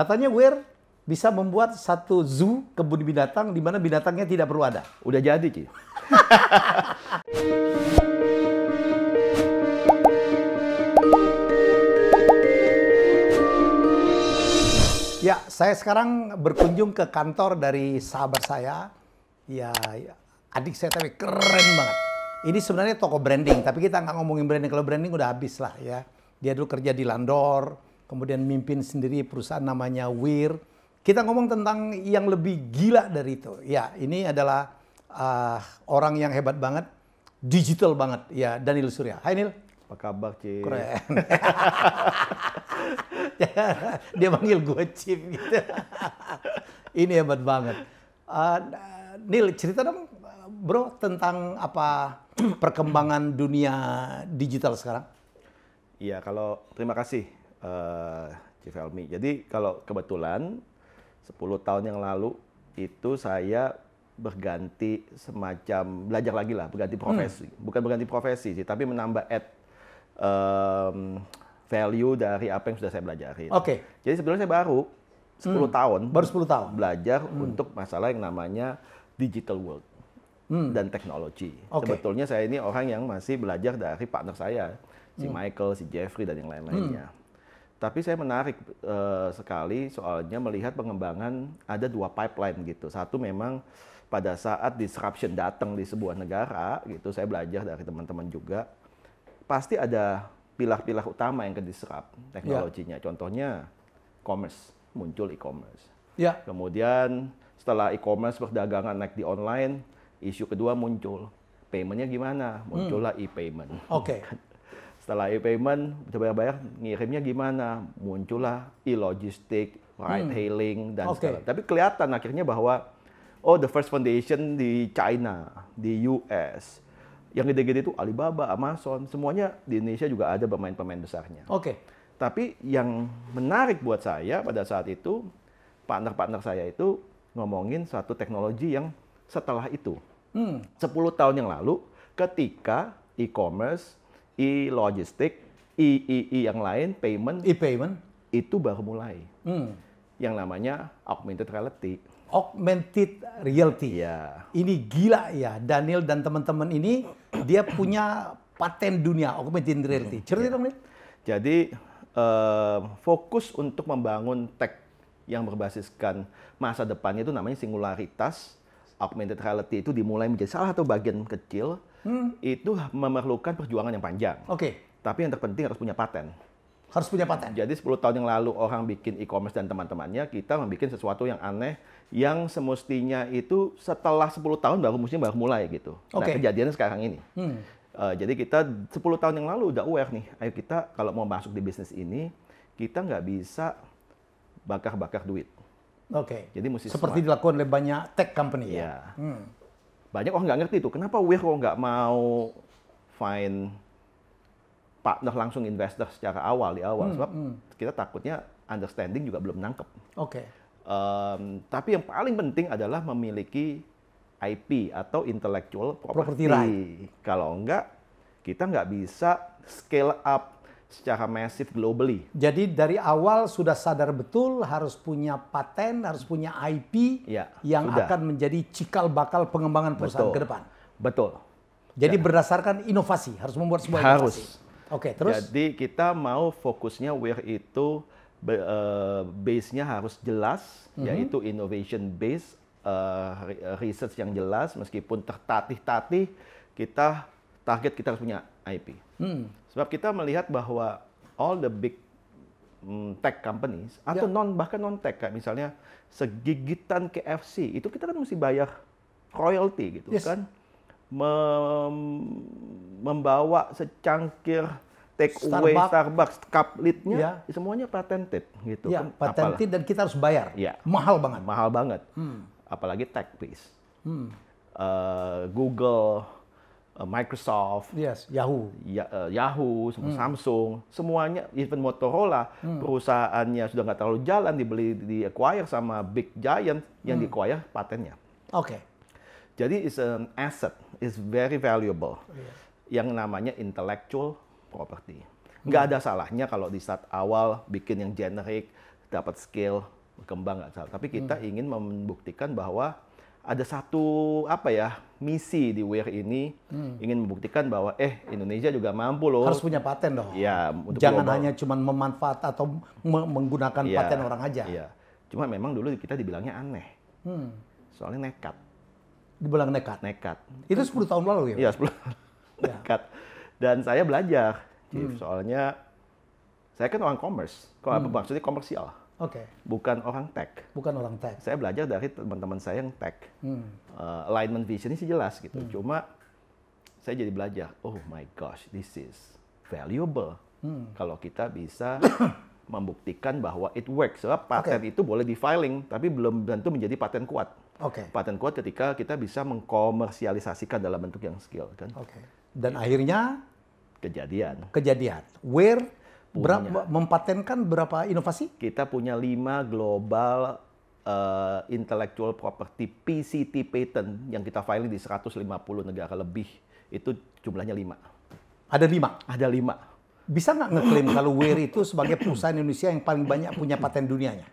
Katanya Weir bisa membuat satu zoo, kebun binatang, di mana binatangnya tidak perlu ada. Udah jadi, Ci. Ya, saya sekarang berkunjung ke kantor dari sahabat saya. Ya, adik saya tapi keren banget. Ini sebenarnya toko branding, tapi kita nggak ngomongin branding. Kalau branding udah habis lah ya. Dia dulu kerja di Landor, kemudian mimpin sendiri perusahaan namanya Weir. Kita ngomong tentang yang lebih gila dari itu. Ya, ini adalah orang yang hebat banget, digital banget. Ya, Daniel Surya. Hai Nil. Apa kabar, Ci? Keren. Dia manggil gue Chief gitu. Ini hebat banget. Nil, cerita dong bro tentang apa perkembangan dunia digital sekarang. Iya, terima kasih Chief Helmi. Jadi kalau kebetulan 10 tahun yang lalu itu saya berganti semacam belajar lagi lah, berganti profesi. Bukan berganti profesi sih, tapi menambah value dari apa yang sudah saya belajarin. Oke. Jadi sebenarnya saya baru 10 tahun. Baru 10 tahun. Belajar untuk masalah yang namanya digital world dan teknologi. Sebetulnya saya ini orang yang masih belajar dari partner saya, si Michael, si Jeffrey, dan yang lain-lainnya. Tapi saya menarik sekali soalnya melihat pengembangan ada 2 pipeline gitu. Satu memang pada saat disruption datang di sebuah negara gitu, saya belajar dari teman-teman juga. Pasti ada pilar-pilar utama yang ke-disrupt teknologinya. Contohnya commerce, muncul e-commerce. Ya. Kemudian setelah e-commerce perdagangan naik di online, isu kedua muncul. Paymentnya gimana? Muncullah e-payment. Oke. Setelah e-payment, bayar-bayar, ngirimnya gimana? Muncullah e-logistik, ride-hailing, dan segala. Tapi kelihatan akhirnya bahwa, the first foundation di China, di US, yang gede-gede itu Alibaba, Amazon, semuanya di Indonesia juga ada pemain-pemain besarnya. Oke. Tapi yang menarik buat saya pada saat itu, partner-partner saya itu ngomongin suatu teknologi yang setelah itu. 10 tahun yang lalu, ketika e-commerce, e-logistik, yang lain, E-payment. itu baru mulai. Yang namanya augmented reality. Augmented reality. Ya. Ini gila ya, Daniel dan teman-teman ini dia punya paten dunia augmented reality. Cerita dong, Nil. Jadi fokus untuk membangun tech yang berbasiskan masa depan itu namanya singularitas. Augmented reality itu dimulai menjadi salah satu bagian kecil. Itu memerlukan perjuangan yang panjang. Oke. Tapi yang terpenting harus punya paten. Harus punya paten. Jadi 10 tahun yang lalu orang bikin e-commerce dan teman-temannya, kita membuat sesuatu yang aneh, yang semestinya itu setelah 10 tahun baru mulai gitu. Nah, kejadiannya sekarang ini. Jadi kita 10 tahun yang lalu udah aware nih, ayo kita kalau mau masuk di bisnis ini, kita nggak bisa bakar-bakar duit. Oke. Jadi mesti seperti dilakukan oleh banyak tech company ya. Banyak orang nggak ngerti tuh, kenapa Weir kok nggak mau find partner langsung investor secara di awal. Sebab kita takutnya understanding juga belum nangkep. Oke. Tapi yang paling penting adalah memiliki IP atau intellectual property. Kalau enggak, kita nggak bisa scale up secara masif globally. Jadi dari awal sudah sadar betul harus punya paten, harus punya IP yang akan menjadi cikal bakal pengembangan perusahaan ke depan. Betul. Jadi berdasarkan inovasi, harus membuat sebuah inovasi. Oke, terus? Jadi kita mau fokusnya Weir itu base-nya harus jelas, yaitu innovation base, research yang jelas, meskipun tertatih-tatih, target kita harus punya IP. Sebab kita melihat bahwa all the big tech companies, atau bahkan non-tech, kayak misalnya segigitan KFC, itu kita kan mesti bayar royalty gitu kan. Membawa secangkir take away Starbucks cup lid-nya semuanya patented gitu kan. Patented dan kita harus bayar. Mahal banget. Mahal banget. Apalagi tech based. Google, Microsoft, Yahoo, Samsung, semuanya, even Motorola, perusahaannya sudah nggak terlalu jalan, di acquire sama big giant yang di acquire patennya. Jadi it's an asset, it's very valuable. Yang namanya intellectual property. Nggak ada salahnya kalau di saat awal bikin yang generic, dapat scale, berkembang nggak salah. Tapi kita ingin membuktikan bahwa ada satu misi di Wear ini ingin membuktikan bahwa Indonesia juga mampu loh. Harus punya paten dong. Ya, jangan hanya cuma memanfaat atau menggunakan paten orang aja. Iya. Cuma memang dulu kita dibilangnya aneh. Soalnya nekat. Dibilang nekat. Nekat. Itu 10 tahun lalu ya? Iya, 10 tahun. Nekat. Dan saya belajar, Chief, soalnya saya kan orang commerce. Maksudnya komersial. Oke. Bukan orang tech. Bukan orang tech. Saya belajar dari teman-teman saya yang tech. Alignment vision ini sih jelas gitu. Cuma saya jadi belajar, oh my gosh, this is valuable. Kalau kita bisa membuktikan bahwa it works. Sebab paten itu boleh di-filing, tapi belum tentu menjadi paten kuat. Paten kuat ketika kita bisa mengkomersialisasikan dalam bentuk yang skill. Kan? Dan akhirnya? Kejadian. Wear mempatenkan berapa inovasi? Kita punya 5 global intellectual property PCT patent yang kita filing di 150 negara lebih. Itu jumlahnya 5. Ada 5? Ada 5. Bisa nggak ngeklaim kalau Wear itu sebagai perusahaan Indonesia yang paling banyak punya paten dunianya?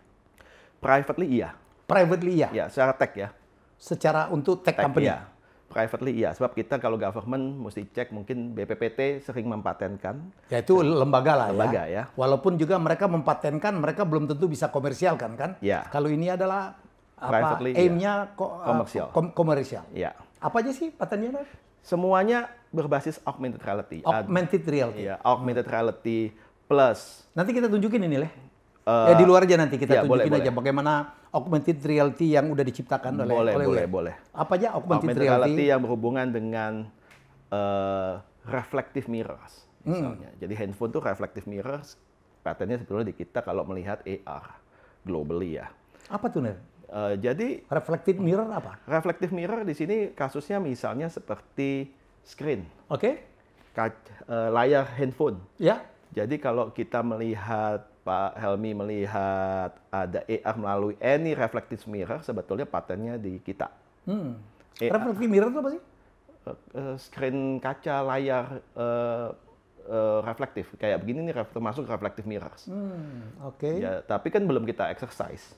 Privately iya. Privately iya? Ya, secara tech ya. Secara untuk tech company? Iya. Privately iya, sebab kita kalau government mesti cek, mungkin BPPT sering mempatenkan. Ya itu lembaga lah lembaga, ya. Walaupun juga mereka mempatenkan, mereka belum tentu bisa komersialkan kan? Ya. Kalau ini adalah aim-nya komersial. Ya. Apa aja sih patennya? Semuanya berbasis augmented reality. Augmented reality. Iya, augmented reality plus. Nanti kita tunjukin ini, di luar aja nanti kita tunjukin aja bagaimana augmented reality yang udah diciptakan oleh boleh. Apa aja augmented reality yang berhubungan dengan reflective mirrors misalnya. Jadi handphone tuh reflective mirrors, patennya sebetulnya di kita kalau melihat AR globally ya. Apa tuh, Ner? Jadi reflective mirror apa? Reflective mirror di sini kasusnya misalnya seperti screen. Layar handphone. Ya. Jadi kalau kita melihat Pak Helmi melihat ada AR melalui any reflective mirror, sebetulnya patennya di kita. Reflective mirror itu apa sih? Screen kaca layar reflektif. Kayak begini nih termasuk reflective mirrors. Ya, tapi kan belum kita exercise.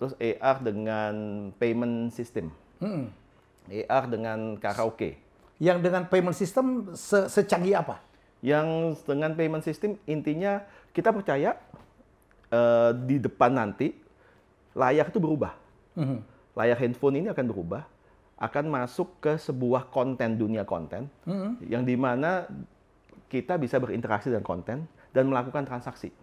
Terus AR dengan payment system. AR dengan karaoke. Yang dengan payment system secanggih apa? Yang dengan payment system intinya kita percaya di depan nanti layar itu berubah. Layar handphone ini akan berubah, akan masuk ke sebuah konten, dunia konten, yang dimana kita bisa berinteraksi dengan konten dan melakukan transaksi.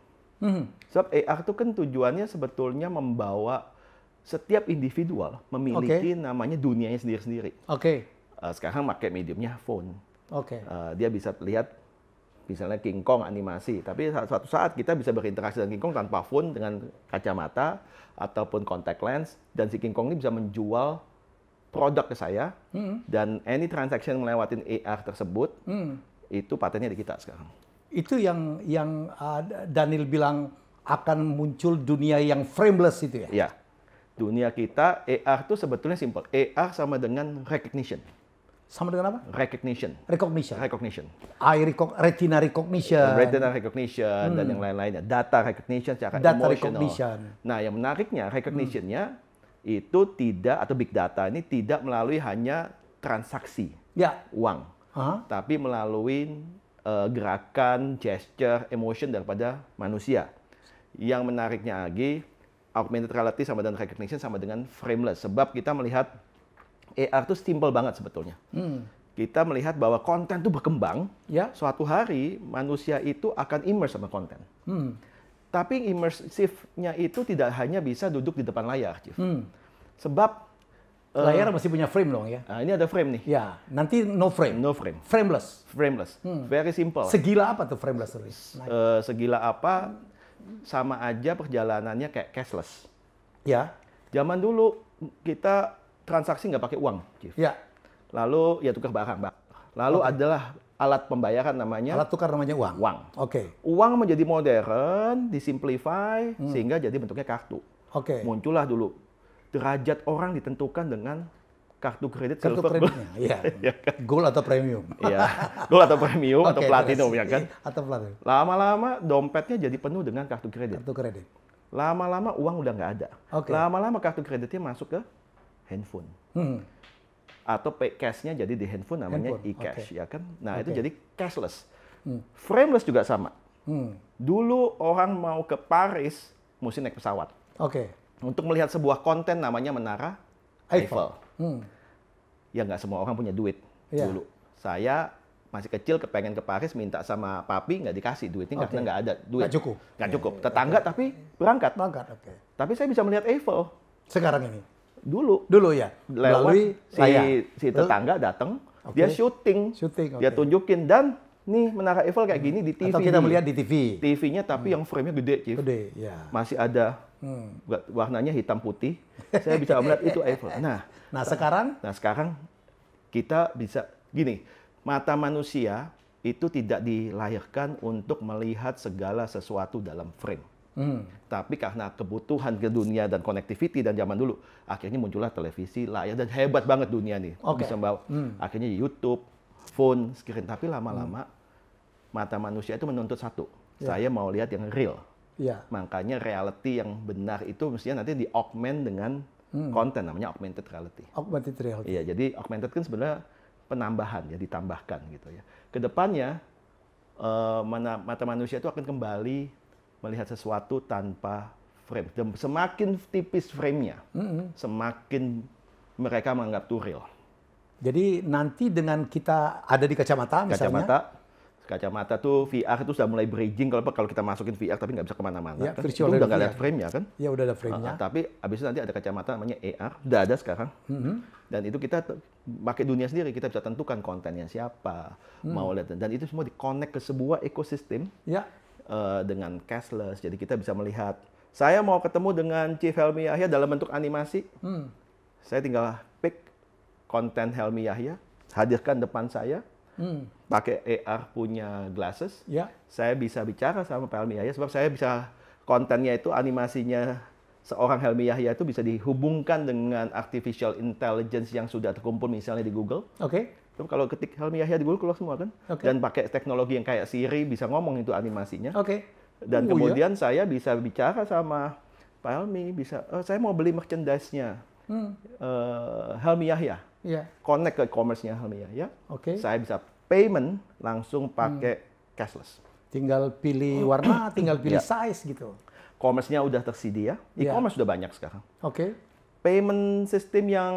Sebab AR itu kan tujuannya sebetulnya membawa setiap individual memiliki namanya dunianya sendiri-sendiri. Sekarang pakai mediumnya phone. Dia bisa lihat misalnya King Kong animasi, tapi suatu saat kita bisa berinteraksi dengan King Kong tanpa phone, dengan kacamata ataupun contact lens, dan si King Kong ini bisa menjual produk ke saya, dan any transaction melewatin AR tersebut, itu patennya di kita sekarang. Itu yang Daniel bilang akan muncul dunia yang frameless itu ya? Iya. Dunia kita, AR itu sebetulnya simple. AR sama dengan recognition. Sama dengan apa? Recognition. Retina recognition. Dan yang lain-lainnya. Data recognition secara emotional. Nah, yang menariknya, recognition-nya itu tidak, atau big data ini tidak melalui hanya transaksi uang. Tapi melalui gerakan, gesture, emotion daripada manusia. Yang menariknya lagi, augmented reality sama dengan recognition sama dengan frameless. Sebab kita melihat AR itu simple banget sebetulnya. Kita melihat bahwa konten itu berkembang, suatu hari manusia itu akan immerse sama konten. Tapi immersive-nya itu tidak hanya bisa duduk di depan layar, Chief. Sebab layar masih punya frame dong ya? Nah, ini ada frame nih. Ya, nanti no frame. No frame. Frameless. Very simple. Segila apa tuh frameless? Segila apa, sama aja perjalanannya kayak cashless. Ya. Zaman dulu kita transaksi nggak pakai uang, Chief. Lalu ya tukar barang. Lalu adalah alat pembayaran namanya. Alat tukar namanya uang. Uang menjadi modern, disimplify sehingga jadi bentuknya kartu. Muncullah dulu derajat orang ditentukan dengan kartu kredit silver. Gold atau premium. Gold atau premium atau platinum ya kan. Atau platinum. Lama-lama dompetnya jadi penuh dengan kartu kredit. Lama-lama uang udah nggak ada. Lama-lama kartu kreditnya masuk ke handphone. Atau pay cash-nya jadi di handphone namanya e-cash, ya kan? Nah, itu jadi cashless. Frameless juga sama. Dulu orang mau ke Paris, mesti naik pesawat. Untuk melihat sebuah konten namanya Menara Eiffel. Ya nggak semua orang punya duit dulu. Saya masih kecil kepengen ke Paris, minta sama papi, nggak dikasih duitnya karena nggak ada duit. Nggak cukup. Tetangga tapi berangkat. Tapi saya bisa melihat Eiffel. Sekarang ini? Dulu ya? Melalui si tetangga datang, dia syuting. Dia tunjukin, dan nih Menara Eiffel kayak gini di TV. Atau kita melihat di TV. TV-nya tapi yang frame-nya gede, Chief. Gede, ya. Masih ada warnanya hitam putih. Saya bisa melihat itu Eiffel. Nah sekarang kita bisa gini, mata manusia itu tidak dilahirkan untuk melihat segala sesuatu dalam frame. Tapi karena kebutuhan ke dunia dan connectivity dan zaman dulu, akhirnya muncullah televisi, layar, dan hebat banget dunia nih. Bisa bawa akhirnya YouTube, phone, screen. Tapi lama-lama mata manusia itu menuntut satu. Saya mau lihat yang real. Makanya reality yang benar itu mestinya nanti di-augment dengan konten, namanya augmented reality. Augmented reality. Iya, jadi augmented kan sebenarnya penambahan, ya ditambahkan gitu ya. Kedepannya mata manusia itu akan kembali melihat sesuatu tanpa frame. Dan semakin tipis frame-nya, semakin mereka menganggap itu real. Jadi nanti dengan kita ada di kacamata misalnya. Kacamata tuh VR itu sudah mulai bridging kalau kita masukin VR tapi nggak bisa kemana-mana. Kan? Itu udah nggak lihat frame-nya kan? Ya udah ada frame-nya. Tapi abis itu nanti ada kacamata namanya AR, udah ada sekarang. Dan itu kita pakai dunia sendiri, kita bisa tentukan kontennya siapa, mau lihat. Dan itu semua di-connect ke sebuah ekosistem. Dengan cashless, jadi kita bisa melihat. Saya mau ketemu dengan Chief Helmy Yahya dalam bentuk animasi, saya tinggal pick konten Helmy Yahya, hadirkan depan saya, pakai AR punya glasses, saya bisa bicara sama Pak Helmy Yahya, sebab saya bisa kontennya itu, animasinya seorang Helmy Yahya itu bisa dihubungkan dengan artificial intelligence yang sudah terkumpul misalnya di Google. Kalau ketik Helmy Yahya di Google keluar semua kan, dan pakai teknologi yang kayak Siri bisa ngomong itu animasinya. Dan kemudian saya bisa bicara sama Pak Helmy, saya mau beli merchandise-nya Helmy Yahya, connect ke e-commerce-nya Helmy Yahya. Saya bisa payment langsung pakai cashless. Tinggal pilih warna, tinggal pilih size gitu. Commerce-nya udah tersedia, e-commerce sudah banyak sekarang. Payment system yang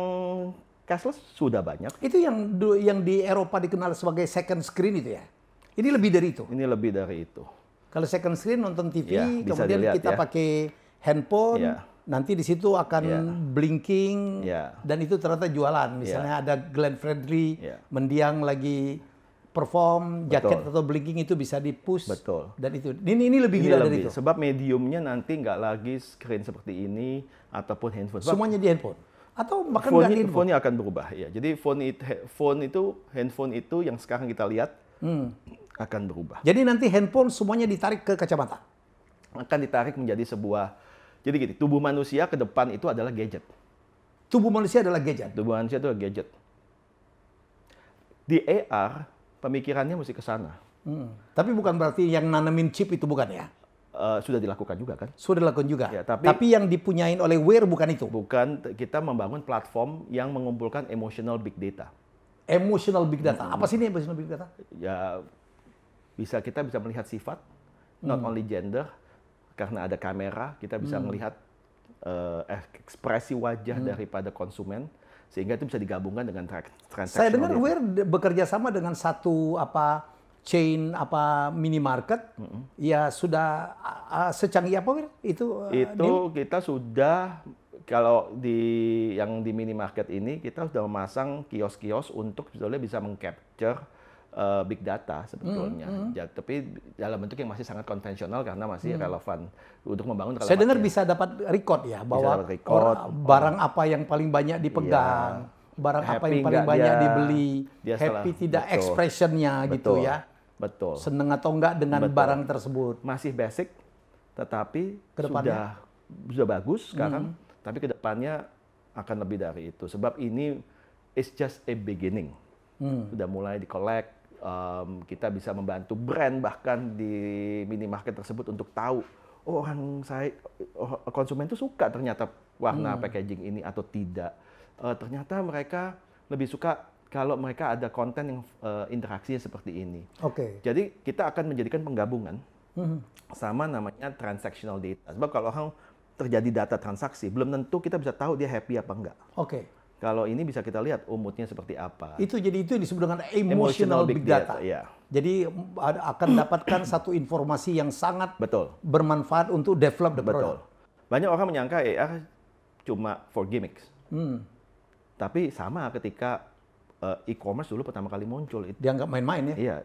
cashless sudah banyak. Itu yang di Eropa dikenal sebagai second screen itu ya? Ini lebih dari itu? Ini lebih dari itu. Kalau second screen nonton TV, kemudian dilihat, kita pakai handphone, nanti di situ akan blinking, dan itu ternyata jualan. Misalnya ada Glenn Fredly, mendiang lagi perform, jaket atau blinking itu bisa di-push. Dan itu, ini lebih gila dari itu. Sebab mediumnya nanti nggak lagi screen seperti ini, ataupun handphone. Semuanya di handphone? Atau bahkan phone-nya akan berubah ya. Jadi handphone itu yang sekarang kita lihat akan berubah. Jadi nanti handphone semuanya ditarik ke kacamata. Akan ditarik menjadi sebuah. Jadi gini, tubuh manusia ke depan itu adalah gadget. Tubuh manusia adalah gadget. Tubuh manusia itu adalah gadget. Di AR pemikirannya mesti ke sana. Tapi bukan berarti yang nanemin chip itu bukan ya? Sudah dilakukan juga kan? Sudah dilakukan juga. Ya, tapi yang dipunyain oleh Wear bukan itu? Bukan, kita membangun platform yang mengumpulkan emotional big data. Emotional big data? Apa sih ini emotional big data? Ya, kita bisa melihat sifat, not only gender, karena ada kamera, kita bisa melihat ekspresi wajah daripada konsumen, sehingga itu bisa digabungkan dengan transaksi. Saya dengar Wear bekerja sama dengan satu chain minimarket, ya sudah secanggih apa Wir? Itu kita sudah, kalau yang di minimarket ini kita sudah memasang kios-kios untuk sebetulnya bisa mengcapture big data sebetulnya. Tapi dalam bentuk yang masih sangat konvensional karena masih relevan untuk membangun. Saya dengar bisa dapat record ya, bahwa barang apa yang paling banyak dipegang, barang apa yang paling banyak dibeli, happy tidak expressionnya gitu ya. Betul. Seneng atau enggak dengan barang tersebut. Masih basic, tetapi sudah bagus sekarang. Tapi kedepannya akan lebih dari itu. Sebab ini is just a beginning. Sudah mulai di-collect. Kita bisa membantu brand bahkan di minimarket tersebut untuk tahu, konsumen tuh suka ternyata warna packaging ini atau tidak. Ternyata mereka lebih suka kalau mereka ada konten yang interaksinya seperti ini. Oke. Jadi kita akan menjadikan penggabungan sama namanya transactional data. Sebab kalau orang terjadi data transaksi, belum tentu kita bisa tahu dia happy apa enggak. Oke. Kalau ini bisa kita lihat moodnya seperti apa. Itu yang disebut dengan emotional big data. Ya. Jadi akan dapatkan satu informasi yang sangat bermanfaat untuk develop the product. Banyak orang menyangka AR cuma for gimmicks. Tapi sama ketika e-commerce dulu pertama kali muncul. Dianggap main-main ya? Iya,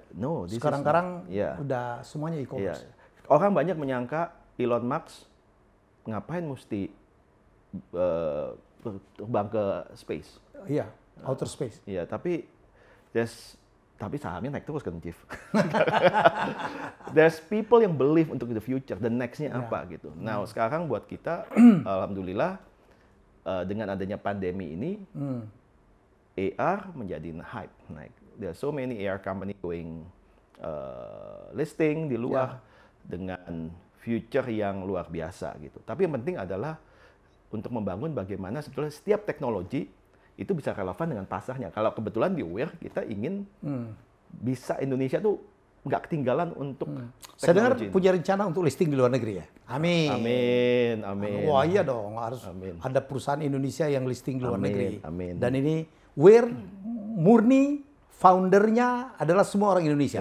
Sekarang udah semuanya e-commerce. Orang banyak menyangka Elon Musk ngapain mesti terbang ke space. Iya, outer space. Iya, tapi sahamnya naik terus kan, Chief. There's people yang believe untuk the future, the next-nya apa gitu. Nah, sekarang buat kita, alhamdulillah, dengan adanya pandemi ini, AR menjadi hype naik. There are so many AR company going listing di luar dengan future yang luar biasa gitu. Tapi yang penting adalah untuk membangun bagaimana sebetulnya setiap teknologi itu bisa relevan dengan pasarnya. Kalau kebetulan di Wear kita ingin bisa Indonesia tuh nggak ketinggalan untuk teknologi. Saya dengar punya rencana untuk listing di luar negeri ya? Amin. Amin, amin. Wah iya dong, harus amin. Ada perusahaan Indonesia yang listing di luar negeri. Amin. Dan ini Wear murni foundernya adalah semua orang Indonesia.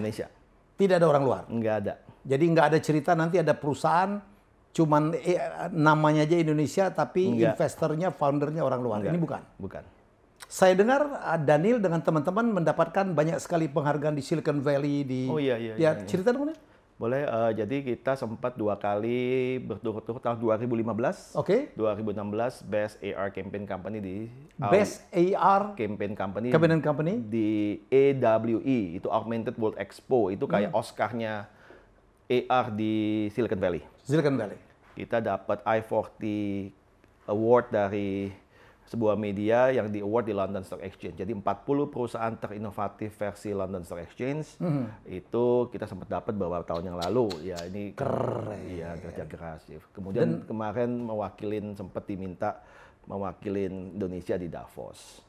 Tidak ada orang luar. Nggak ada. Jadi nggak ada cerita nanti ada perusahaan cuman namanya aja Indonesia tapi investornya, foundernya orang luar. Ini bukan. Bukan. Saya dengar Daniel dengan teman-teman mendapatkan banyak sekali penghargaan di Silicon Valley di. Oh iya. Cerita dong. Boleh. Jadi kita sempat 2 kali berturut-turut tahun 2015. Oke. 2016 Best AR Campaign Company di Best AR Campaign Company di AWE, itu Augmented World Expo, itu kayak Oscar-nya AR di Silicon Valley. Kita dapat I40 Award dari sebuah media yang di award di London Stock Exchange. Jadi 40 perusahaan terinovatif versi London Stock Exchange itu kita sempat dapat beberapa tahun yang lalu. Ya ini keren. Iya, kerja keras. Kemudian kemarin sempat diminta mewakilin Indonesia di Davos.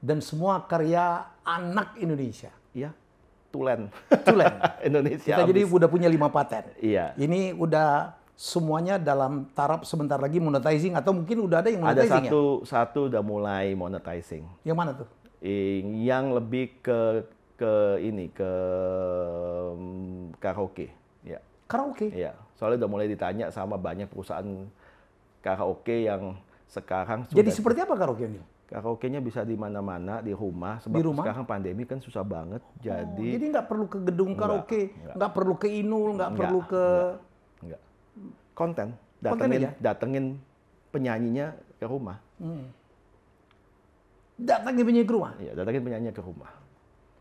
Dan semua karya anak Indonesia. Iya. Tulen. Indonesia. Kita jadi udah punya 5 paten. Iya. Ini udah semuanya dalam taraf sebentar lagi monetizing atau mungkin udah ada yang monetizing ada satu udah mulai monetizing. Yang mana tuh? Yang lebih ke karaoke. Ya. Karaoke? Iya. Soalnya udah mulai ditanya sama banyak perusahaan karaoke yang sekarang jadi seperti apa karaoke ini? Karaoke-nya bisa di mana-mana, di rumah. Sebab sekarang pandemi kan susah banget. Jadi nggak perlu ke gedung karaoke, nggak perlu ke Inul, nggak perlu ke... Enggak. Konten. Datengin penyanyinya ke rumah. Datangin penyanyi ke rumah? Iya, datengin penyanyinya ke rumah.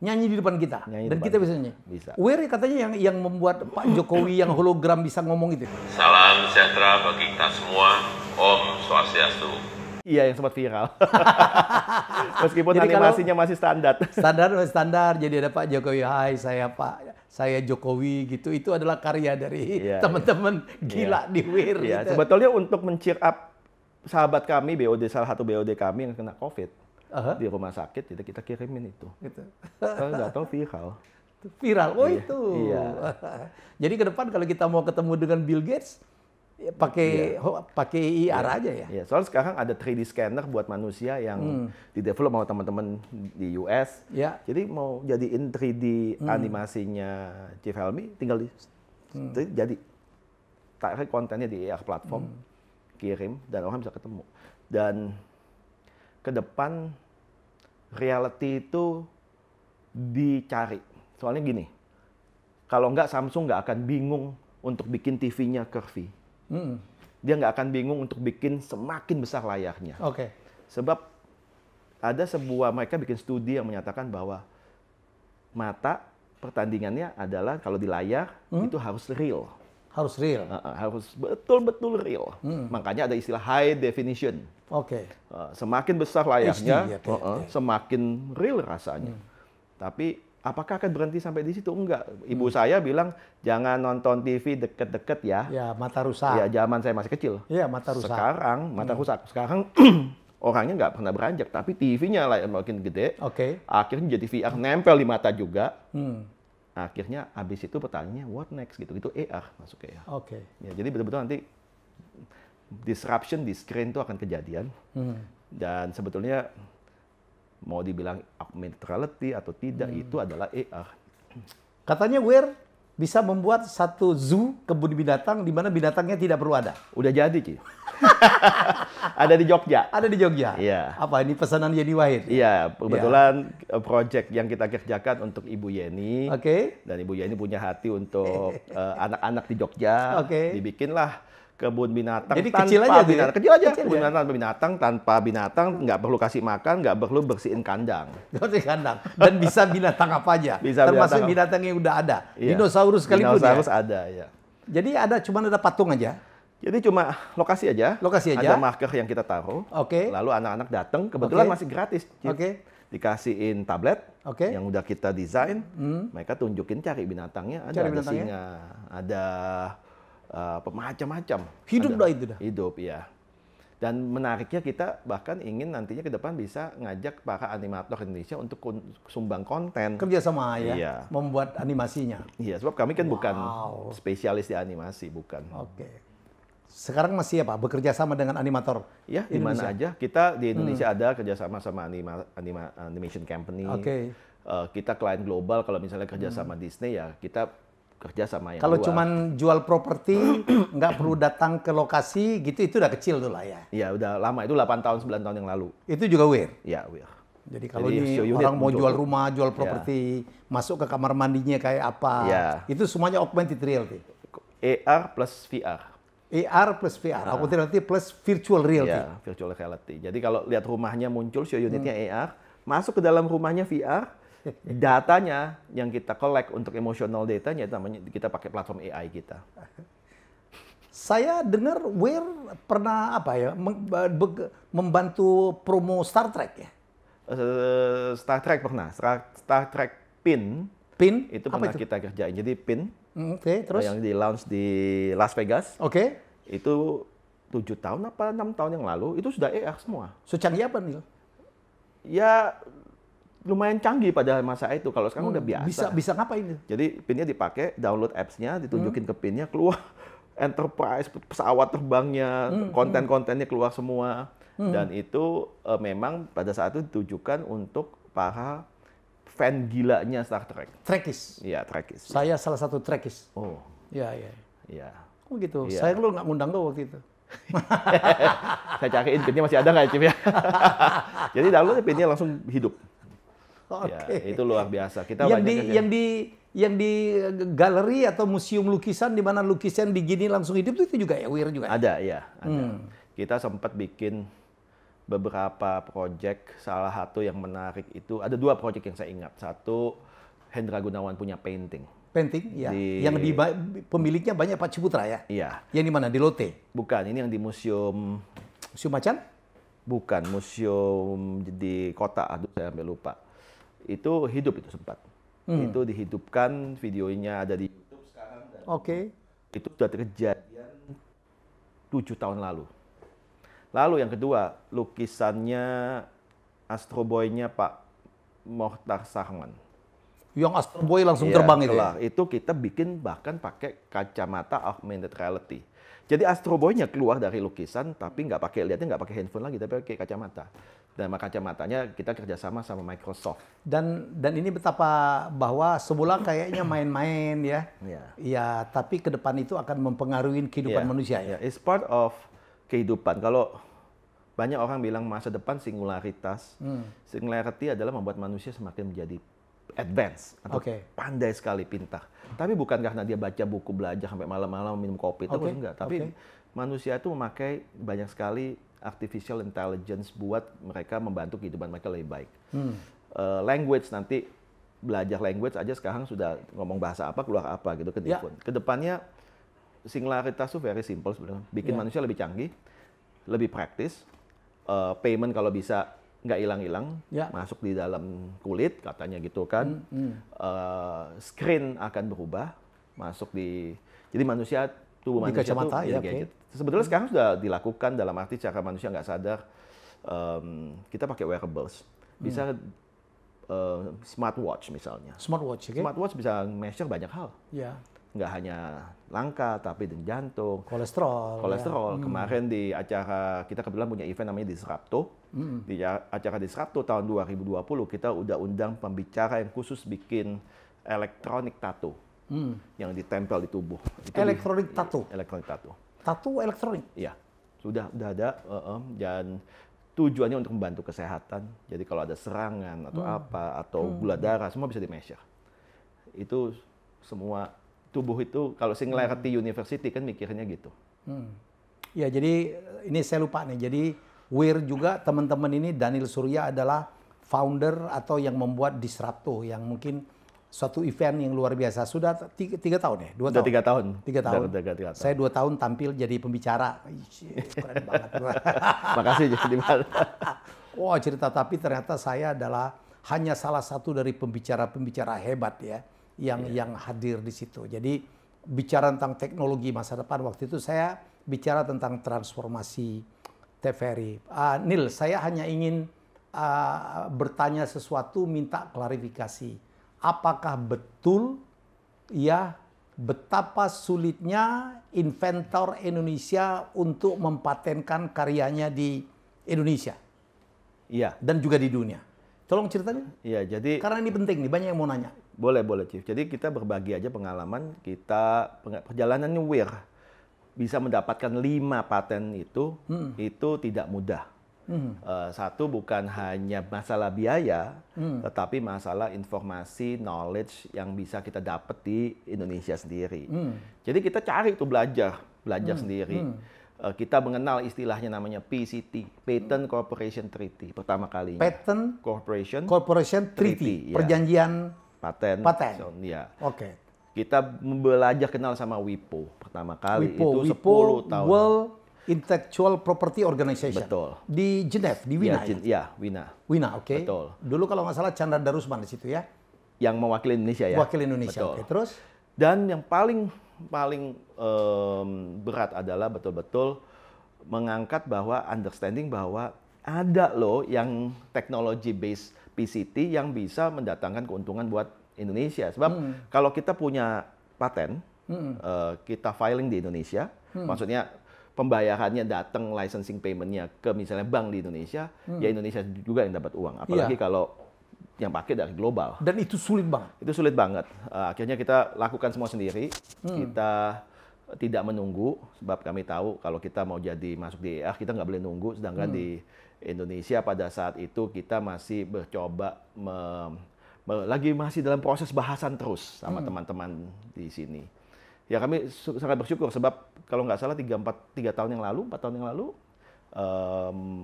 Nyanyi di depan kita? Dan kita bisa nyanyi? Bisa. Wear katanya yang membuat Pak Jokowi yang hologram bisa ngomong itu. Salam sejahtera bagi kita semua. Om Swastiastu. Iya, yang sempat viral. Meskipun jadi animasinya masih standar. Standar. Jadi ada Pak Jokowi, hai saya Jokowi gitu. Itu adalah karya dari teman-teman gila di Wear. Iya, gitu. Sebetulnya untuk men-cheer up sahabat kami, salah satu BOD kami yang kena COVID di rumah sakit, jadi kita kirimin itu. Gitu. Nggak tahu viral. Itu. Iya. Jadi ke depan kalau kita mau ketemu dengan Bill Gates, pakai IR aja ya. Iya, soalnya sekarang ada 3D scanner buat manusia yang di-develop sama teman-teman di US. Ya. Jadi mau jadiin 3D animasinya Chief Helmy, tinggal jadi tarik kontennya di AR platform, kirim, dan orang bisa ketemu. Dan ke depan reality itu dicari. Soalnya gini, kalau nggak Samsung nggak akan bingung untuk bikin TV-nya curvy. Dia nggak akan bingung untuk bikin semakin besar layarnya. Oke. Sebab ada mereka bikin studi yang menyatakan bahwa mata pertandingannya adalah kalau di layar itu harus real. Harus real. Harus betul-betul real. Makanya ada istilah high definition. Oke. Semakin besar layarnya, HD, okay. Semakin real rasanya. Tapi Apakah akan berhenti sampai di situ? Enggak. Ibu saya bilang, jangan nonton TV deket-deket ya. Ya, mata rusak. Ya, zaman saya masih kecil. Iya, mata rusak. Sekarang, mata rusak. Sekarang orangnya nggak pernah beranjak, tapi TV-nya lah yang makin gede. Oke. Akhirnya jadi VR, nempel di mata juga. Hmm. Akhirnya habis itu pertanyaannya, what next? Gitu AR masuk ke AR. Oke. Ya, jadi betul-betul nanti disruption di screen itu akan kejadian. Dan sebetulnya mau dibilang augmented reality atau tidak, itu adalah AR. Katanya Weir bisa membuat satu zoo, kebun binatang, di mana binatangnya tidak perlu ada. Udah jadi, Ci. Ada di Jogja. Ada di Jogja? Iya. Apa, ini pesanan Yeni Wahid? Iya, kebetulan project yang kita kerjakan untuk Ibu Yeni. Oke. Dan Ibu Yeni punya hati untuk anak-anak di Jogja. Oke. Dibikinlah kebun binatang. Jadi tanpa kecil aja tuh ya? binatang. Kecil aja. Kecil Kebun ya? binatang tanpa binatang, nggak perlu kasih makan, nggak perlu bersihin kandang. Di kandang. Dan bisa binatang apa aja. Bisa termasuk binatang binatang yang udah ada. Iya. Dinosaurus sekalipun Dinosaurus ya? ada, ya. Jadi cuma ada patung aja? Jadi cuma lokasi aja. Lokasi aja? Ada marker yang kita taruh. Oke. Lalu anak-anak datang, kebetulan Oke. masih gratis. Cip. Oke. Dikasihin tablet Oke. yang udah kita desain. Mereka tunjukin cari binatangnya. Cari Ada binatangnya. singa, ada macam-macam. Hidup Ada. dah itu dah? Hidup, ya. Dan menariknya kita bahkan ingin nantinya ke depan bisa ngajak para animator Indonesia untuk sumbang konten. Kerja sama ya? Iya. Membuat animasinya? Iya, sebab kami kan bukan Wow. spesialis di animasi, bukan. Oke. Sekarang masih apa? Bekerja sama dengan animator Ya, di mana Indonesia? aja. Kita di Indonesia ada kerjasama sama animation company. Oke. Kita klien global, kalau misalnya kerja sama Disney, ya kita kerja sama yang Kalau luar. cuman jual properti, nggak perlu datang ke lokasi, gitu itu udah kecil tuh lah ya. Ya, udah lama. Itu 8 tahun, 9 tahun yang lalu. Itu juga Weir. Ya, Weir. Jadi kalau Jadi ini show unit orang mau untuk- jual rumah, jual properti, masuk ke kamar mandinya kayak apa, Ya. itu semuanya augmented reality. AR plus VR. AR plus VR, augmented reality plus virtual reality. Ya, virtual reality. Jadi kalau lihat rumahnya muncul show unitnya AR, masuk ke dalam rumahnya VR, datanya yang kita collect untuk emotional datanya, namanya kita pakai platform AI kita. Saya dengar Weir pernah apa ya, membantu promo Star Trek ya? Star Trek pernah, Star Trek Pin Pin? itu Apa pernah kita kerjain. Jadi Pin Oke, terus? yang di launch di Las Vegas Oke. itu 7 tahun apa 6 tahun yang lalu itu sudah AR semua. Secanggih apa nih? Ya lumayan canggih pada masa itu. Kalau sekarang udah biasa. Bisa ngapain itu? Jadi pinnya dipakai, download apps-nya, ditunjukin ke pinnya, keluar enterprise, pesawat terbangnya, konten-kontennya keluar semua. Dan itu memang pada saat itu ditujukan untuk para fan gilanya Star Trek. Trekkies. Iya, Trekkies. Saya salah satu Trekkies. Oh, Ya, ya. iya. Oh gitu. Iya. Saya lu nggak ngundang lo waktu itu. Saya cariin pinnya masih ada nggak, Cip ya? Jadi download pinnya langsung hidup. Oke. Ya, itu luar biasa. Kita yang banyak di kerja. yang di galeri atau museum lukisan di mana lukisan digini langsung hidup itu juga ya Weir juga. Ada, ya. Ada. Kita sempat bikin beberapa project. Salah satu yang menarik itu, ada 2 project yang saya ingat. Satu, Hendra Gunawan punya painting. Painting ya. Di- Yang pemiliknya banyak Pak Ciputra ya. Iya. Yang di mana? Di Lotte. Bukan, ini yang di museum, Museum Macan? bukan, museum di kota, aduh saya sampai lupa. Itu hidup itu sempat. Itu dihidupkan, videonya ada di YouTube sekarang. Dan Oke. itu sudah kejadian 7 tahun lalu. Lalu yang kedua, lukisannya Astro Boy-nya Pak Mohtar Sarman. Yang Astro Boy langsung Iya, terbang itu. Ya? kelar. Itu kita bikin bahkan pakai kacamata augmented reality. Jadi Astro Boy-nya keluar dari lukisan, tapi lihatnya nggak pakai handphone lagi, tapi pakai kacamata. Dan kacamatanya kita kerjasama sama Microsoft. Dan ini betapa bahwa semula kayaknya main-main ya. Iya. Iya, tapi ke depan itu akan mempengaruhi kehidupan Iya, manusia ya. iya. It's part of kehidupan. Kalau banyak orang bilang masa depan singularitas, singularity adalah membuat manusia semakin menjadi advance atau Oke. pandai sekali, pintar. Tapi bukan karena dia baca buku, belajar sampai malam-malam minum kopi terus, Oke, enggak. Tapi oke. manusia itu memakai banyak sekali artificial intelligence buat mereka membantu kehidupan mereka lebih baik. Language nanti belajar language aja sekarang sudah ngomong bahasa apa keluar apa gitu ke Ya. depan. Kedepannya singularitas itu very simple sebenarnya. Bikin Ya. manusia lebih canggih, lebih praktis. Payment kalau bisa nggak hilang-hilang, Ya. masuk di dalam kulit katanya gitu kan. Screen akan berubah, masuk jadi tubuh Di manusia kacamata, itu ya, jadi oke. gadget. Sebetulnya sekarang sudah dilakukan dalam arti cara manusia nggak sadar, kita pakai wearables, bisa smartwatch misalnya. Smartwatch, oke? Smartwatch bisa measure banyak hal, Ya. nggak hanya langkah tapi dan jantung, Kolesterol. Kemarin di acara kita kebetulan punya event namanya Disrupto. Di acara Disrupto tahun 2020 kita udah undang pembicara yang khusus bikin elektronik tato yang ditempel di tubuh. Elektronik tato. Elektronik tato. Tato elektronik. Iya, sudah ada dan tujuannya untuk membantu kesehatan. Jadi kalau ada serangan atau apa atau gula darah semua bisa di-measure. Itu semua tubuh itu kalau Singularity University kan mikirnya gitu. Ya, jadi ini saya lupa nih. Jadi Wear juga teman-teman ini Daniel Surya adalah founder atau yang membuat Disrupto yang mungkin suatu event yang luar biasa. Sudah 3 tahun ya? 2 Udah tahun? 3 tahun. 3 tahun. Udah 3 tahun. Saya 2 tahun tampil jadi pembicara. Ih, keren banget. Makasih jadi Wah, cerita, tapi ternyata saya adalah hanya salah satu dari pembicara-pembicara hebat ya yang hadir di situ. Jadi bicara tentang teknologi masa depan, waktu itu saya bicara tentang transformasi TVRI. Nil, saya hanya ingin bertanya sesuatu, minta klarifikasi. Apakah betul ya betapa sulitnya inventor Indonesia untuk mempatenkan karyanya di Indonesia? Iya. Dan juga di dunia. Tolong ceritain. Iya, jadi Karena ini penting nih, banyak yang mau nanya. boleh Chief. Jadi kita berbagi aja pengalaman kita perjalanannya Wear bisa mendapatkan 5 paten itu tidak mudah. Satu bukan hanya masalah biaya, tetapi masalah informasi, knowledge yang bisa kita dapat di Indonesia sendiri. Jadi kita cari itu belajar sendiri. Kita mengenal istilahnya namanya PCT, Patent Corporation Treaty, pertama kalinya. Patent Corporation Treaty, ya. perjanjian Paten. Paten. So, ya. Oke. Kita belajar kenal sama WIPO pertama kali WIPO, itu 10 WIPO, tahun. World Intellectual Property Organization. Betul. Di Geneva, di Wina. Wina. Wina, oke. Betul. Dulu kalau nggak salah Chandra Darusman di situ ya. Yang mewakili Indonesia ya. Wakil Indonesia. Betul. Oke, terus? Dan yang paling berat adalah betul-betul mengangkat bahwa understanding bahwa ada loh yang technology based PCT yang bisa mendatangkan keuntungan buat Indonesia. Sebab kalau kita punya paten, kita filing di Indonesia, maksudnya pembayarannya datang licensing payment-nya ke misalnya bank di Indonesia, ya Indonesia juga yang dapat uang. Apalagi kalau yang pakai dari global. Dan itu sulit banget. Itu sulit banget. Akhirnya kita lakukan semua sendiri. Kita tidak menunggu, sebab kami tahu kalau kita mau masuk di ER, kita nggak boleh nunggu. Sedangkan di Indonesia pada saat itu kita masih bercoba lagi masih dalam proses bahasan terus sama teman-teman di sini. Ya kami sangat bersyukur sebab kalau nggak salah 4 tahun yang lalu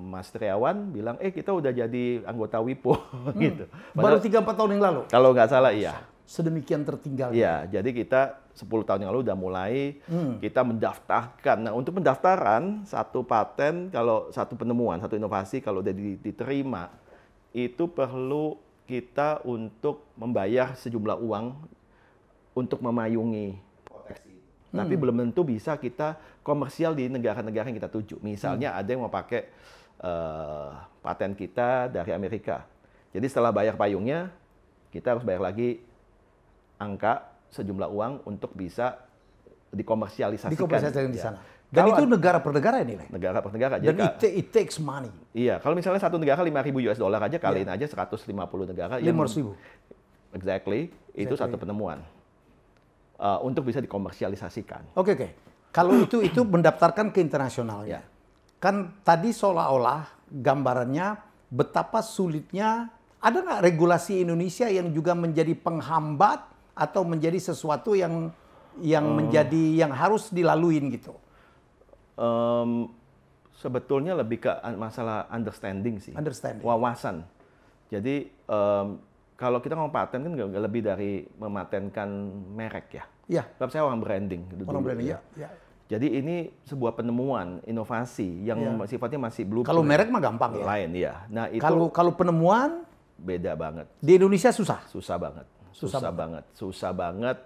Mas Triawan bilang kita udah jadi anggota WIPO gitu. Baru 3-4 tahun yang lalu? Kalau nggak salah iya. Sedemikian tertinggal. Iya, jadi kita 10 tahun yang lalu udah mulai kita mendaftarkan. Nah, untuk pendaftaran satu paten, kalau satu penemuan, satu inovasi kalau udah diterima, itu perlu kita untuk membayar sejumlah uang untuk memayungi proteksi. Tapi belum tentu bisa kita komersial di negara-negara yang kita tuju. Misalnya ada yang mau pakai paten kita dari Amerika. Jadi setelah bayar payungnya, kita harus bayar lagi angka sejumlah uang untuk bisa dikomersialisasikan di sana. Dan itu negara per negara ini, negara per negara. Dan it takes money. Iya, kalau misalnya satu negara $5.000 aja, kaliin aja 150 negara. 500.000. Exactly, itu satu penemuan. Untuk bisa dikomersialisasikan. Oke. Kalau itu mendaftarkan ke internasional ya. Kan tadi seolah-olah gambarannya betapa sulitnya, ada nggak regulasi Indonesia yang juga menjadi penghambat atau menjadi sesuatu yang harus dilaluin gitu? Sebetulnya lebih ke masalah understanding sih. Wawasan. Jadi kalau kita ngomong paten kan nggak lebih dari mematenkan merek ya. Iya. Sebab saya orang branding. Orang branding ya. Jadi ini sebuah penemuan, inovasi yang sifatnya masih belum. Kalau merek mah gampang ya. Lain ya. Nah itu Kalau penemuan beda banget. di Indonesia susah. Susah banget. Susah banget.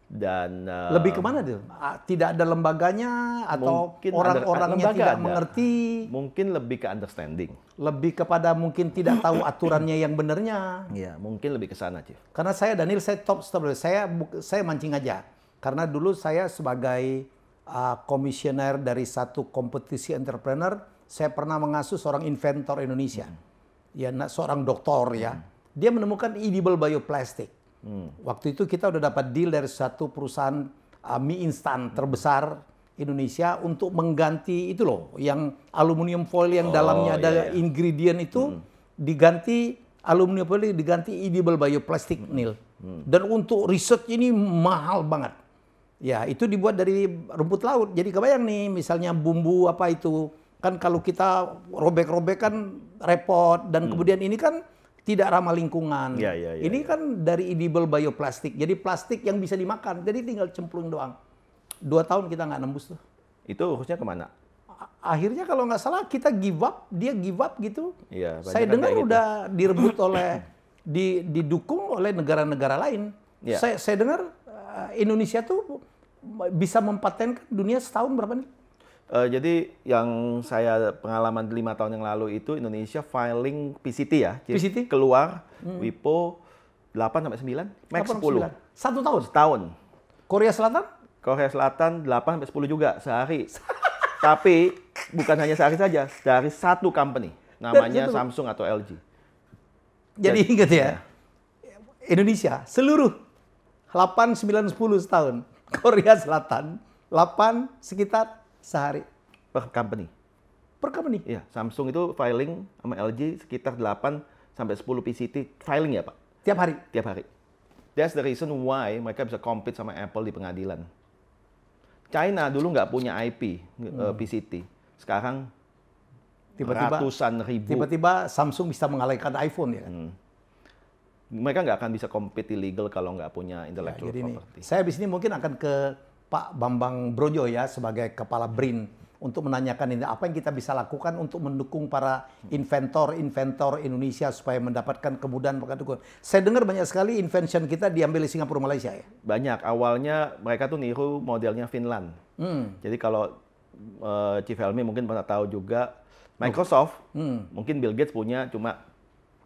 Dan Lebih kemana tuh? Tidak ada lembaganya atau mungkin orang-orangnya lembaga tidak ada. mengerti? Mungkin lebih ke understanding. Lebih kepada mungkin tidak tahu aturannya yang benernya. Iya, mungkin lebih ke sana, Chief. Karena saya Daniel, saya stop. Saya mancing aja. Karena dulu saya sebagai komisioner dari satu kompetisi entrepreneur, saya pernah mengasuh seorang inventor Indonesia. Ya, seorang doktor ya. Dia menemukan edible bioplastic. Waktu itu kita udah dapat deal dari satu perusahaan mie instan terbesar Indonesia untuk mengganti itu loh, yang aluminium foil yang dalamnya ada ingredient itu diganti aluminium foil diganti edible bioplastic, Neil. Dan untuk riset ini mahal banget. Ya, itu dibuat dari rumput laut. Jadi kebayang nih, misalnya bumbu apa itu, kan kalau kita robek-robek kan repot, dan kemudian ini kan tidak ramah lingkungan. Ini kan dari edible bioplastic. Jadi plastik yang bisa dimakan. Jadi tinggal cemplung doang. 2 tahun kita nggak nembus tuh. Itu urusnya kemana? Akhirnya kalau nggak salah kita give up, dia give up gitu. Iya, saya dengar udah direbut oleh, didukung oleh negara-negara lain. Ya. Saya dengar Indonesia tuh bisa mempatenkan dunia setahun berapa nih? Jadi yang saya pengalaman 5 tahun yang lalu itu Indonesia filing PCT ya. PCT? Keluar WIPO 8 sampai 9, max 10. 1 tahun? Setahun. Korea Selatan? Korea Selatan 8 sampai 10 juga sehari. Tapi bukan hanya sehari saja, dari satu company namanya Samsung atau LG. Jadi ingat ya, Indonesia seluruh 8, 9, 10 setahun. Korea Selatan 8 sekitar sehari. Per company. Per company? Iya, Samsung itu filing sama LG sekitar 8 sampai 10 PCT filing ya Pak? Tiap hari? Tiap hari. That's the reason why mereka bisa compete sama Apple di pengadilan. China dulu nggak punya IP PCT. Sekarang ratusan ribu. Tiba-tiba Samsung bisa mengalahkan iPhone ya kan? Mereka nggak akan bisa compete illegal kalau nggak punya intellectual property. Saya habis ini mungkin akan ke Pak Bambang Brojo ya sebagai kepala BRIN untuk menanyakan ini apa yang kita bisa lakukan untuk mendukung para inventor Indonesia supaya mendapatkan kemudahan. Saya dengar banyak sekali invention kita diambil di Singapura, Malaysia ya. Banyak. Awalnya mereka tuh niru modelnya Finland. Jadi kalau Chief Helmi mungkin pernah tahu juga Microsoft, mungkin Bill Gates punya cuma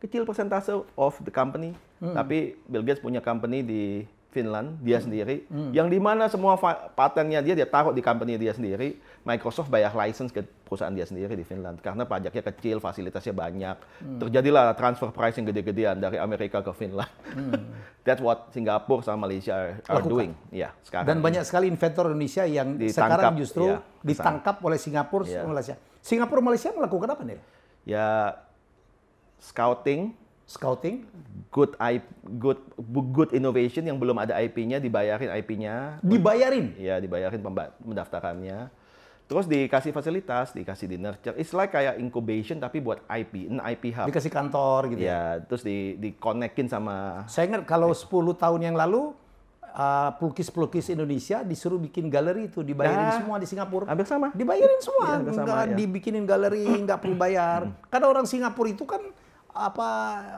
kecil persentase of the company, tapi Bill Gates punya company di Finland, dia sendiri, yang dimana semua patennya dia taruh di company dia sendiri. Microsoft bayar license ke perusahaan dia sendiri di Finland karena pajaknya kecil, fasilitasnya banyak. Terjadilah transfer price yang gede-gedean dari Amerika ke Finland. That's what Singapura sama Malaysia are doing. Ya, sekarang. Dan banyak sekali inventor Indonesia yang sekarang justru ditangkap oleh Singapura, Malaysia. Singapura, Malaysia melakukan apa nih? Ya, scouting, good innovation yang belum ada IP-nya, dibayarin IP-nya. Dibayarin? Iya, dibayarin pendaftarannya. Terus dikasih fasilitas, dikasih di nurture. It's like kayak incubation tapi buat IP, IP hub. Dikasih kantor gitu ya. Terus di-connectin sama... Saya ingat kalau 10 tahun yang lalu, pelukis-pelukis Indonesia disuruh bikin galeri itu, dibayarin semua di Singapura. Hampir sama. Dibairin semua, nggak dibikinin galeri, nggak perlu bayar. Karena orang Singapura itu kan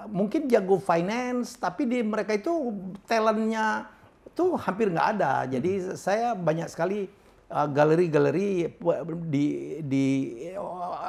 mungkin jago finance, tapi mereka itu talentnya tuh hampir nggak ada. Jadi saya banyak sekali galeri-galeri di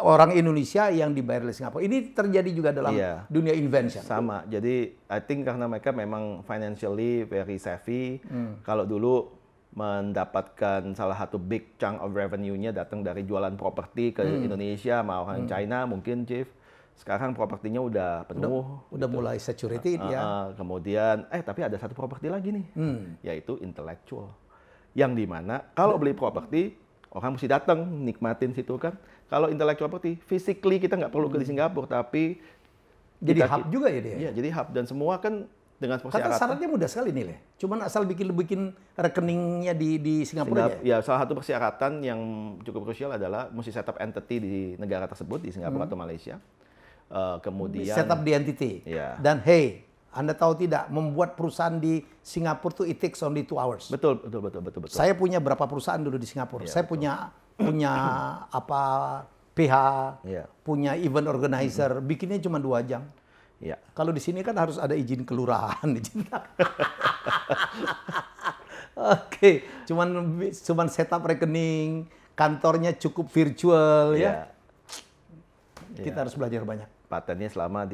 orang Indonesia yang dibayar oleh Singapura. Ini terjadi juga dalam dunia invention. Sama. Jadi I think karena mereka memang financially very savvy. Kalau dulu mendapatkan salah satu big chunk of revenue-nya datang dari jualan properti ke Indonesia sama orang China mungkin, Chief. Sekarang propertinya udah penuh. Udah mulai saturated ya. Kemudian, tapi ada satu properti lagi nih, yaitu intellectual. Yang dimana kalau beli properti, orang mesti datang nikmatin situ kan. Kalau intellectual property, physically kita nggak perlu ke di Singapura, tapi jadi hub juga ya dia? Iya, jadi hub. Dan semua kan dengan persyaratan. Kata syaratnya mudah sekali nih, Le. Cuman asal bikin rekeningnya di Singapura ya. Ya, salah satu persyaratan yang cukup krusial adalah mesti set up entity di negara tersebut, di Singapura atau Malaysia. Kemudian set up di entity. Ya. Dan hey, Anda tahu tidak, membuat perusahaan di Singapura tuh it takes only 2 hours. Betul. Saya punya berapa perusahaan dulu di Singapura. Saya punya apa PH, punya event organizer, bikinnya cuma 2 jam. Iya. Kalau di sini kan harus ada izin kelurahan, Oke, cuman setup rekening, kantornya cukup virtual ya. Kita harus belajar banyak. Patennya selama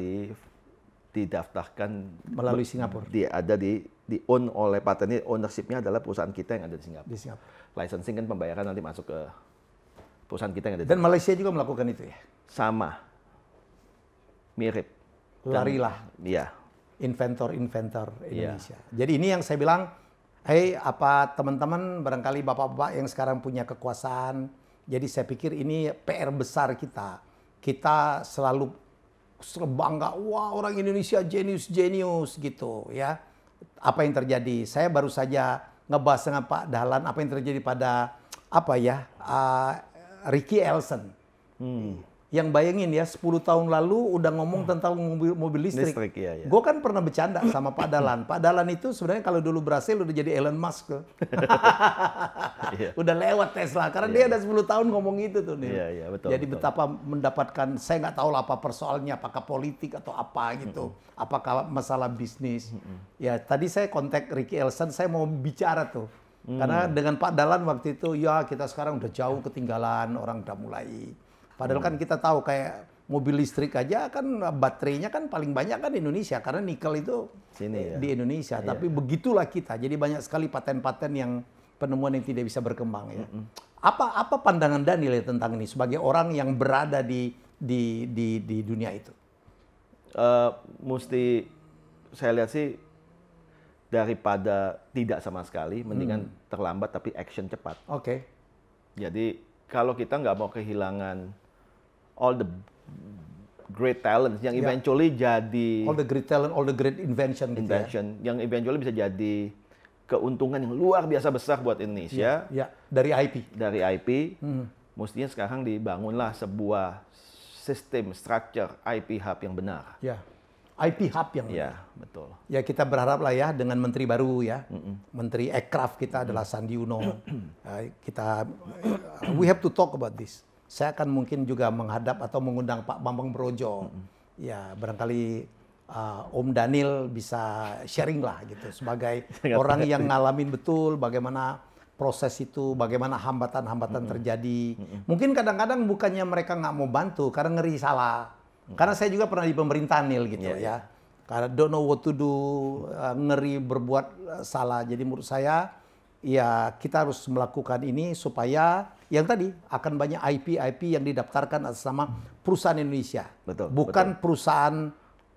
didaftarkan melalui Singapura. Ada di own oleh patennya, ownership-nya adalah perusahaan kita yang ada di Singapura. Di Singapura. Licensing kan pembayaran nanti masuk ke perusahaan kita yang ada di Dan Malaysia juga melakukan itu ya? Sama. Mirip. Larilah. Iya. Inventor-inventor Indonesia. Jadi ini yang saya bilang, teman-teman, barangkali bapak-bapak yang sekarang punya kekuasaan, jadi saya pikir ini PR besar kita. Kita selalu bangga, wah orang Indonesia jenius gitu ya. Apa yang terjadi? Saya baru saja ngebahas dengan Pak Dahlan apa yang terjadi pada Ricky Elson. Yang bayangin ya 10 tahun lalu udah ngomong tentang mobil listrik. Iya. Gue kan pernah bercanda sama Pak Dahlan. Pak Dahlan itu sebenarnya kalau dulu berhasil udah jadi Elon Musk. Udah lewat Tesla karena dia ada 10 tahun ngomong itu tuh nih. Iya, betul. Jadi betapa mendapatkan, saya nggak tahu lah apa persoalannya, apakah politik atau apa gitu. Apakah masalah bisnis. Ya tadi saya kontak Ricky Elson, saya mau bicara tuh. Karena dengan Pak Dahlan waktu itu, ya kita sekarang udah jauh ketinggalan, orang udah mulai. Padahal kan kita tahu kayak mobil listrik aja kan baterainya kan paling banyak kan Indonesia karena nikel itu di Indonesia. Tapi begitulah kita. Jadi banyak sekali paten-paten yang penemuan yang tidak bisa berkembang ya. Apa pandangan Daniel tentang ini sebagai orang yang berada di dunia itu? Mesti saya lihat sih daripada tidak sama sekali, mendingan terlambat tapi action cepat. Oke. Jadi kalau kita nggak mau kehilangan all the great talent yang eventually jadi all the great talent, all the great invention gitu ya. Yang eventually bisa jadi keuntungan yang luar biasa besar buat Indonesia. Dari IP. Dari IP, mestinya sekarang dibangunlah sebuah sistem structure IP hub yang benar. IP hub yang benar. Betul. Ya kita berharap lah ya dengan menteri baru ya. Menteri Aircraft kita adalah Sandi Uno. We have to talk about this. Saya akan mungkin juga menghadap atau mengundang Pak Bambang Brojo. Ya, barangkali Om Daniel bisa sharing lah gitu sebagai orang yang ngalamin betul bagaimana proses itu, bagaimana hambatan-hambatan terjadi. Mungkin kadang-kadang bukannya mereka nggak mau bantu karena ngeri salah. Karena saya juga pernah di pemerintahan Nil gitu ya. Karena don't know what to do, ngeri berbuat salah. Jadi menurut saya ya kita harus melakukan ini supaya yang tadi akan banyak IP yang didaftarkan atas nama perusahaan Indonesia. Bukan perusahaan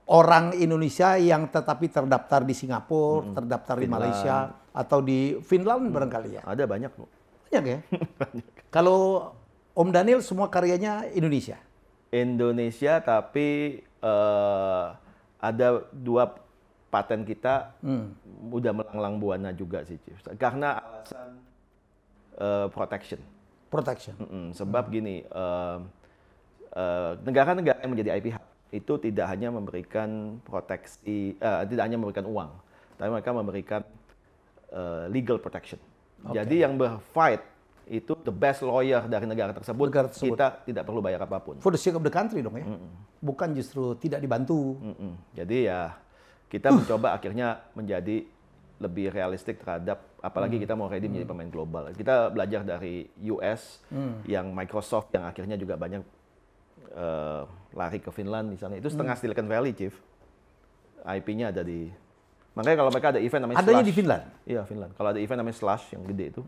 orang Indonesia yang tetapi terdaftar di Singapura, terdaftar di Malaysia atau di Finland barangkali ya. Ada banyak, Bu. Banyak ya? Banyak. Kalau Om Daniel semua karyanya Indonesia? Indonesia, tapi ada 2 paten kita udah melanglang buana juga sih, Chief. Karena alasan protection. Sebab gini, negara-negara yang menjadi IP hub itu tidak hanya memberikan proteksi, tidak hanya memberikan uang, tapi mereka memberikan legal protection. Jadi yang berfight itu the best lawyer dari negara tersebut, kita tidak perlu bayar apapun. For the sake of the country dong ya, bukan justru tidak dibantu. Jadi ya kita mencoba akhirnya menjadi lebih realistik terhadap, apalagi kita mau ready menjadi pemain global. Kita belajar dari US, yang Microsoft yang akhirnya juga banyak lari ke Finland misalnya. Itu setengah Silicon Valley, Chief. IP-nya ada di... Makanya kalau mereka ada event namanya Adanya Slash. Di Finland? Iya, Finland. Kalau ada event namanya Slash yang gede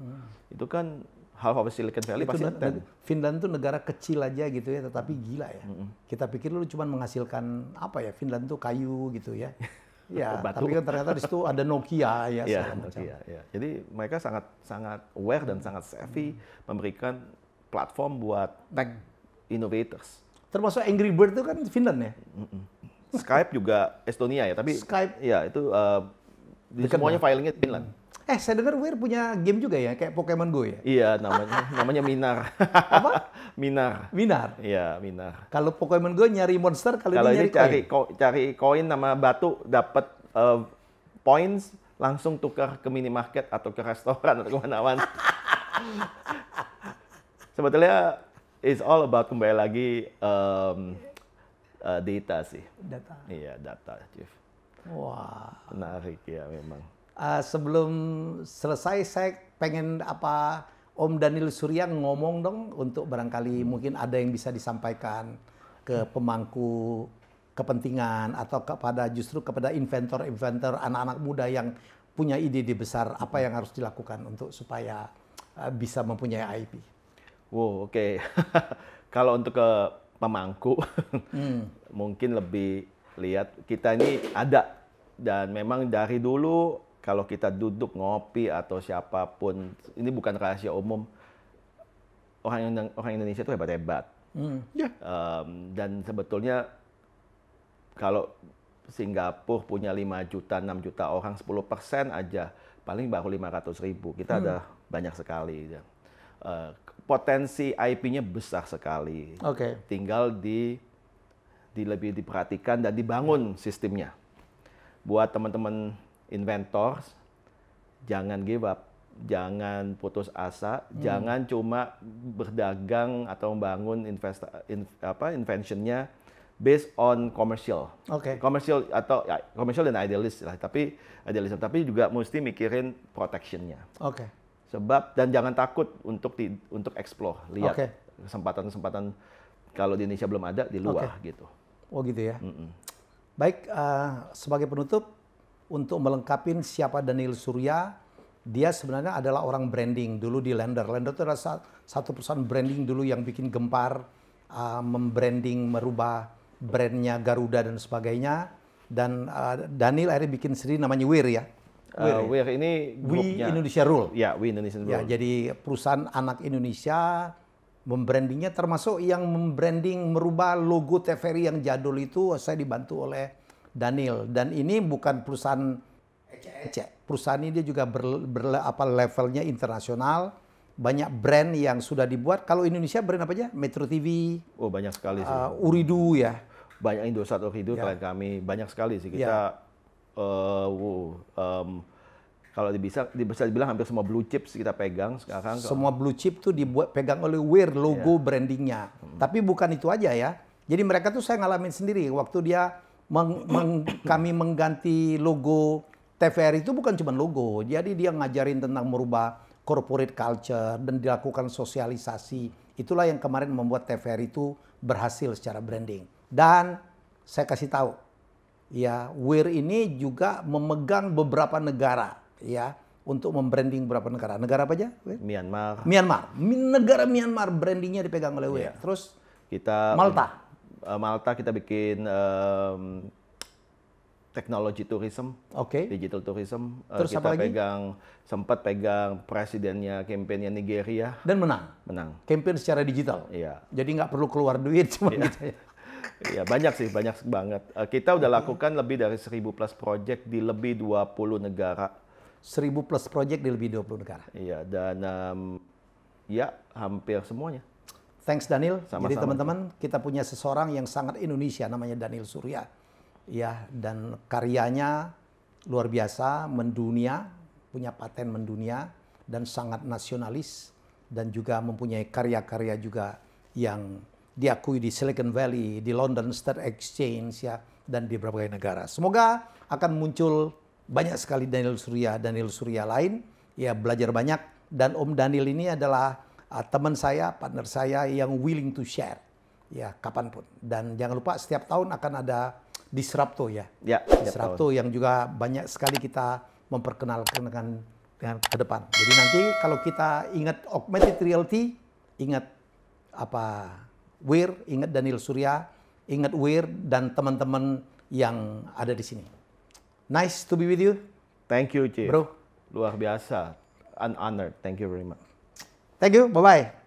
itu kan half of Silicon Valley pasti attend. Finland tuh negara kecil aja gitu ya, tetapi gila ya. Kita pikir lu cuma menghasilkan apa ya, Finland tuh kayu gitu ya. Ya, tapi kan ternyata di situ ada Nokia ya segala macam. Ya. Jadi mereka sangat aware dan sangat savvy memberikan platform buat tech innovators. Termasuk Angry Bird itu kan Finland ya. Skype juga Estonia ya, tapi Skype ya itu semuanya filingnya di Finland. Saya dengar Weir punya game juga ya, kayak Pokemon Go ya? Iya, namanya Minar. Apa? Minar. Iya, Minar. Kalau Pokemon Go nyari monster, kalau ini nyari cari koin sama batu dapat points langsung tukar ke minimarket atau ke restoran atau kemana-mana. Sebetulnya it's all about kembali lagi data sih. Data. Iya, data, Chief. Wah. Menarik ya memang. Sebelum selesai saya pengen Om Daniel Surya ngomong dong untuk barangkali mungkin ada yang bisa disampaikan ke pemangku kepentingan atau justru kepada inventor-inventor anak-anak muda yang punya ide-ide besar apa yang harus dilakukan untuk supaya bisa mempunyai IP. Wow, oke. Kalau untuk ke pemangku mungkin lebih lihat kita ini ada dan memang dari dulu kalau kita duduk ngopi atau siapapun, ini bukan rahasia umum, orang Indonesia itu hebat-hebat. Dan sebetulnya kalau Singapura punya 5 juta, 6 juta orang, 10% aja, paling baru 500.000. Kita ada banyak sekali. Potensi IP-nya besar sekali. Tinggal lebih diperhatikan dan dibangun sistemnya. Buat teman-teman inventor, jangan give up, jangan putus asa, jangan cuma berdagang atau membangun invention-nya based on commercial. Commercial atau ya, commercial dan idealis lah, tapi juga mesti mikirin protection-nya. Sebab dan jangan takut untuk explore, lihat kesempatan-kesempatan kalau di Indonesia belum ada di luar gitu. Oh gitu ya. Baik, sebagai penutup, untuk melengkapi siapa Daniel Surya, dia sebenarnya adalah orang branding dulu di Lender. Lender itu adalah satu perusahaan branding dulu yang bikin gempar, membranding, merubah brandnya Garuda dan sebagainya. Dan Daniel akhirnya bikin sendiri namanya Weir ya. Weir ini grupnya. We Indonesia Rule. Ya, We Indonesia Rule. Ya, jadi perusahaan anak Indonesia membrandingnya, termasuk yang membranding merubah logo TVRI yang jadul itu saya dibantu oleh Daniel. Dan ini bukan perusahaan ecek-ecek. Perusahaan ini dia juga levelnya internasional. Banyak brand yang sudah dibuat. Kalau Indonesia brand apa aja? Metro TV. Oh, banyak sekali sih. Uridu ya. Banyak Indosat Uridu, klien kami. Banyak sekali sih. Kita kalau bisa dibilang hampir semua blue chips kita pegang sekarang. Semua blue chip tuh pegang oleh Weir, logo brandingnya. Tapi bukan itu aja ya. Jadi mereka tuh saya ngalamin sendiri. Waktu dia kami mengganti logo TVRI itu bukan cuma logo. Jadi dia ngajarin tentang merubah corporate culture dan dilakukan sosialisasi. Itulah yang kemarin membuat TVRI itu berhasil secara branding. Dan saya kasih tahu, ya Weir ini juga memegang beberapa negara ya untuk membranding beberapa negara. Negara apa aja? Myanmar. Negara Myanmar brandingnya dipegang oleh Weir. Terus kita Malta kita bikin technology tourism, digital tourism. Terus kita sempat pegang presidennya kampanye Nigeria dan menang. Campaign secara digital. Iya. Jadi nggak perlu keluar duit cuma gitu ya. Iya, banyak banget. Kita udah lakukan lebih dari 1.000 plus project di lebih 20 negara. 1.000 plus project di lebih 20 negara. Iya, dan ya hampir semuanya. Thanks Daniel. Sama-sama. Jadi teman-teman, kita punya seseorang yang sangat Indonesia namanya Daniel Surya. Ya, dan karyanya luar biasa, mendunia, punya paten mendunia dan sangat nasionalis dan juga mempunyai karya-karya juga yang diakui di Silicon Valley, di London Stock Exchange ya, dan di berbagai negara. Semoga akan muncul banyak sekali Daniel Surya lain, ya belajar banyak. Dan Om Daniel ini adalah teman saya, partner saya yang willing to share, ya kapanpun. Dan jangan lupa setiap tahun akan ada Disrupto ya. Disrupto yang juga banyak sekali kita memperkenalkan dengan ke depan. Jadi nanti kalau kita ingat augmented reality, ingat Weir, ingat Daniel Surya, ingat Weir dan teman-teman yang ada di sini. Nice to be with you. Thank you, Chief. Bro. Luar biasa. Honored. Thank you very much. Thank you. Bye-bye.